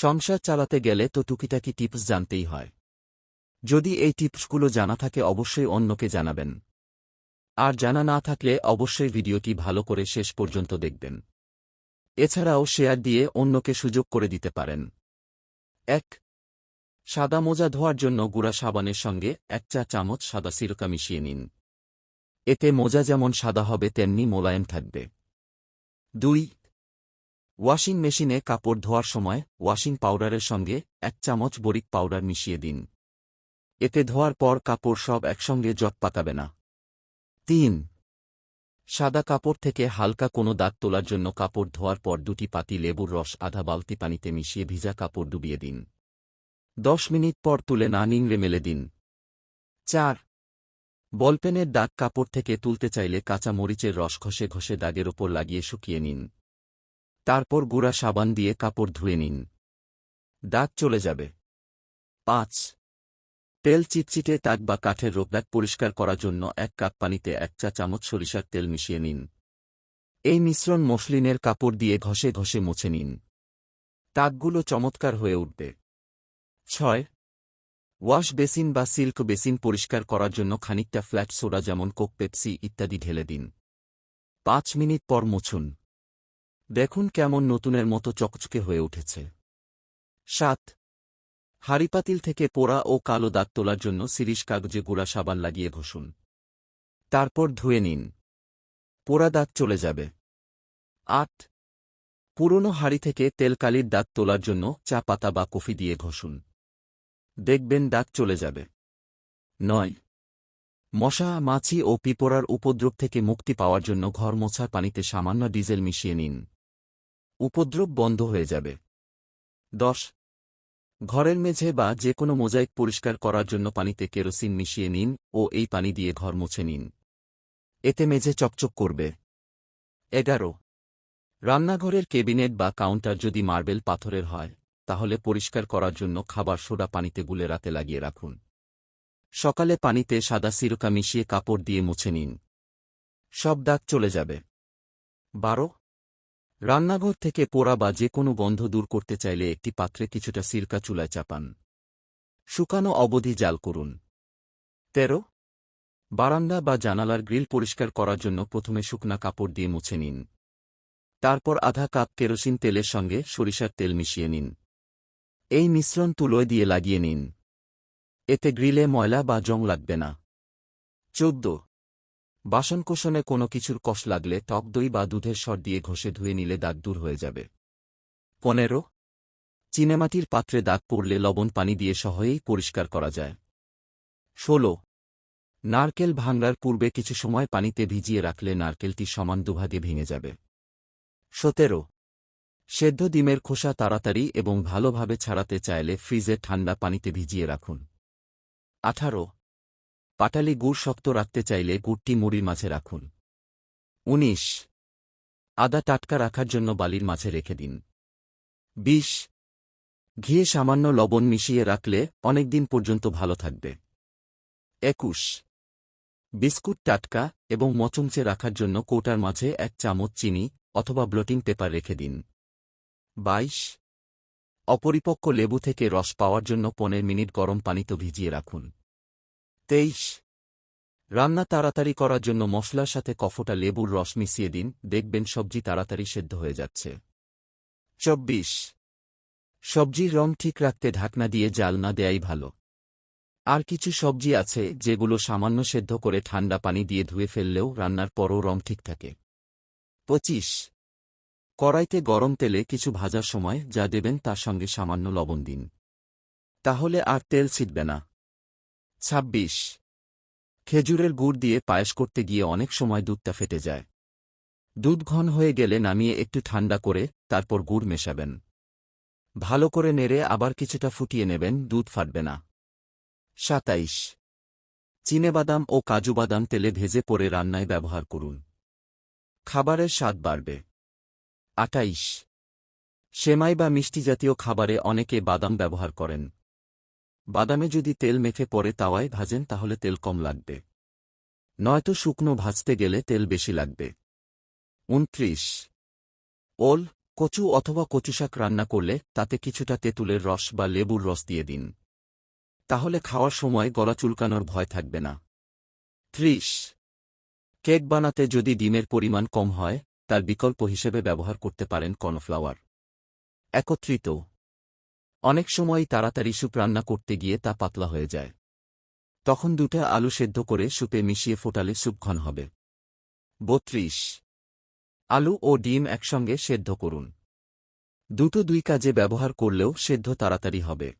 সংসার চালাতে গেলে তো টুকিটাকি টিপস জানতেই হয়। যদি এই টিপসগুলো জানা থাকে অবশ্যই অন্যকে জানাবেন। আর জানা না থাকলে অবশ্যই ভিডিওটি ভালো করে শেষ পর্যন্ত দেখবেন। এছাড়াও শেয়ার দিয়ে অন্যকে সুযোগ করে দিতে পারেন। ১. সাদা মোজা ধোয়ার জন্য গুঁড়া সাবানের সঙ্গে ১ চা চামচ সাদা সিরকা মিশিয়ে নিন। এতে মোজা যেমন সাদা হবে তেমনি মোলায়েম থাকবে। ২. ওয়াশিং মেশিনে কাপড় ধোয়ার সময় ওয়াশিং পাউডারের সঙ্গে ১ চামচ বরিক পাউডার মিশিয়ে দিন। এতে ধোয়ার পর কাপড় সব একসঙ্গে জট পাকাবে না। ৩. সাদা কাপড় থেকে হালকা কোনো দাগ তোলার জন্য কাপড় ধোয়ার পর ২টি পাতি লেবুর রস আধা বালতি পানিতে মিশিয়ে ভিজা কাপড় ডুবিয়ে দিন। ১০ মিনিট পর তুলে না নিংড়ে মেলে দিন। ৪. বলপেনের দাগ কাপড় থেকে তুলতে চাইলে কাঁচা মরিচের রস ঘষে ঘষে দাগের ওপর লাগিয়ে শুকিয়ে নিন। তারপর গুঁড়া সাবান দিয়ে কাপড় ধুয়ে নিন। দাগ চলে যাবে। ৫. তেল চিটচিটে দাগ বা কাঠের রোগদাগ পরিষ্কার করার জন্য ১ কাপ পানিতে ১ চা চামচ সরিষার তেল মিশিয়ে নিন। এই মিশ্রণ মসলিনের কাপড় দিয়ে ঘষে ঘষে মুছে নিন। দাগগুলো চমৎকার হয়ে উঠবে। ৬. ওয়াশ বেসিন বা সিল্ক বেসিন পরিষ্কার করার জন্য খানিকটা ফ্ল্যাট সোডা যেমন কোক, পেপসি ইত্যাদি ঢেলে দিন। ৫ মিনিট পর মুছুন। দেখুন কেমন নতুনের মতো চকচকে হয়ে উঠেছে। ৭. হাঁড়িপাতিল থেকে পোড়া ও কালো দাগ তোলার জন্য সিরিশ কাগজে গুঁড়া সাবান লাগিয়ে ঘষুন। তারপর ধুয়ে নিন। পোড়া দাগ চলে যাবে। ৮. পুরনো হাঁড়ি থেকে তেলকালির দাগ তোলার জন্য চা পাতা বা কফি দিয়ে ঘষুন। দেখবেন দাগ চলে যাবে। ৯. মশা, মাছি ও পিঁপড়ার উপদ্রব থেকে মুক্তি পাওয়ার জন্য ঘর মোছার পানিতে সামান্য ডিজেল মিশিয়ে নিন। উপদ্রব বন্ধ হয়ে যাবে। ১০. ঘরের মেঝে বা যে কোনো মোজাইক পরিষ্কার করার জন্য পানিতে কেরোসিন মিশিয়ে নিন ও এই পানি দিয়ে ঘর মুছে নিন। এতে মেঝে চকচক করবে। ১১. রান্নাঘরের কেবিনেট বা কাউন্টার যদি মার্বেল পাথরের হয় তাহলে পরিষ্কার করার জন্য খাবার সোডা পানিতে গুলে রাতে লাগিয়ে রাখুন। সকালে পানিতে সাদা সিরকা মিশিয়ে কাপড় দিয়ে মুছে নিন। সব দাগ চলে যাবে। ১২. রান্নাঘর থেকে পোড়া বা যে কোনো গন্ধ দূর করতে চাইলে একটি পাত্রে কিছুটা সিরকা চুলায় চাপান। শুকানো অবধি জাল করুন। ১৩. বারান্দা বা জানালার গ্রিল পরিষ্কার করার জন্য প্রথমে শুকনা কাপড় দিয়ে মুছে নিন। তারপর আধা কাপ কেরোসিন তেলের সঙ্গে সরিষার তেল মিশিয়ে নিন। এই মিশ্রণ তুলোয় দিয়ে লাগিয়ে নিন। এতে গ্রিলে ময়লা বা জং লাগবে না। ১৪. বাসনকোসনে কোনো কিছুর কষ লাগলে টক দই বা দুধের সর দিয়ে ঘষে ধুয়ে নিলে দাগ দূর হয়ে যাবে। ১৫. চীনেমাটির পাত্রে দাগ পড়লে লবণ পানি দিয়ে সহজেই পরিষ্কার করা যায়। ১৬. নারকেল ভাঙার পূর্বে কিছু সময় পানিতে ভিজিয়ে রাখলে নারকেলটি সমান দুভাগে ভেঙে যাবে। ১৭. সেদ্ধ ডিমের খোসা তাড়াতাড়ি এবং ভালোভাবে ছাড়াতে চাইলে ফ্রিজে ঠান্ডা পানিতে ভিজিয়ে রাখুন। ১৮. পাটালি গুড় শক্ত রাখতে চাইলে গুড়টি মুড়ির মাঝে রাখুন। ১৯. আদা টাটকা রাখার জন্য বালির মাঝে রেখে দিন। ২০. ঘিয়ে সামান্য লবণ মিশিয়ে রাখলে অনেকদিন পর্যন্ত ভালো থাকবে। ২১. বিস্কুট টাটকা এবং মচমচে রাখার জন্য কৌটার মাঝে ১ চামচ চিনি অথবা ব্লটিং পেপার রেখে দিন। ২২. অপরিপক্ক লেবু থেকে রস পাওয়ার জন্য ১৫ মিনিট গরম পানিতে ভিজিয়ে রাখুন। ২৩. রান্না তাড়াতাড়ি করার জন্য মশলার সাথে কফটা লেবুর রস মিশিয়ে দিন, দেখবেন সবজি তাড়াতাড়ি সেদ্ধ হয়ে যাচ্ছে। ২৪. সবজির রং ঠিক রাখতে ঢাকনা দিয়ে জাল না দেয়াই ভালো। আর কিছু সবজি আছে যেগুলো সামান্য সেদ্ধ করে ঠান্ডা পানি দিয়ে ধুয়ে ফেললেও রান্নার পরও রং ঠিক থাকে। ২৫. কড়াইতে গরম তেলে কিছু ভাজার সময় যা দেবেন তার সঙ্গে সামান্য লবণ দিন। তাহলে আর তেল ছিটবে না। ২৬. খেজুরের গুড় দিয়ে পায়েস করতে গিয়ে অনেক সময় দুধটা ফেটে যায়। দুধ ঘন হয়ে গেলে নামিয়ে একটু ঠান্ডা করে তারপর গুড় মেশাবেন। ভালো করে নেড়ে আবার কিছুটা ফুটিয়ে নেবেন, দুধ ফাটবে না। ২৭. চিনেবাদাম ও কাজু বাদাম তেলে ভেজে পরে রান্নায় ব্যবহার করুন। খাবারের স্বাদ বাড়বে। ২৮. সেমাই বা মিষ্টি জাতীয় খাবারে অনেকে বাদাম ব্যবহার করেন। বাদামে যদি তেল মেখে পরে তাওয়ায় ভাজেন তাহলে তেল কম লাগবে, নয়তো শুকনো ভাজতে গেলে তেল বেশি লাগবে। ২৯. ওল, কচু অথবা কচুশাক রান্না করলে তাতে কিছুটা তেঁতুলের রস বা লেবুর রস দিয়ে দিন। তাহলে খাওয়ার সময় গলা চুলকানোর ভয় থাকবে না। 30. কেক বানাতে যদি ডিমের পরিমাণ কম হয়, তার বিকল্প হিসেবে ব্যবহার করতে পারেন কর্নফ্লাওয়ার। একত্রিত। অনেক সময় তাড়াতাড়ি স্যুপ রান্না করতে গিয়ে তা পাতলা হয়ে যায়। তখন 2টা আলু সেদ্ধ করে স্যুপে মিশিয়ে ফোটালে স্যুপ ঘন হবে। 32. আলু ও ডিম একসঙ্গে সেদ্ধ করুন। দুটো দুই কাজে ব্যবহার করলেও সেদ্ধ তাড়াতাড়ি হবে।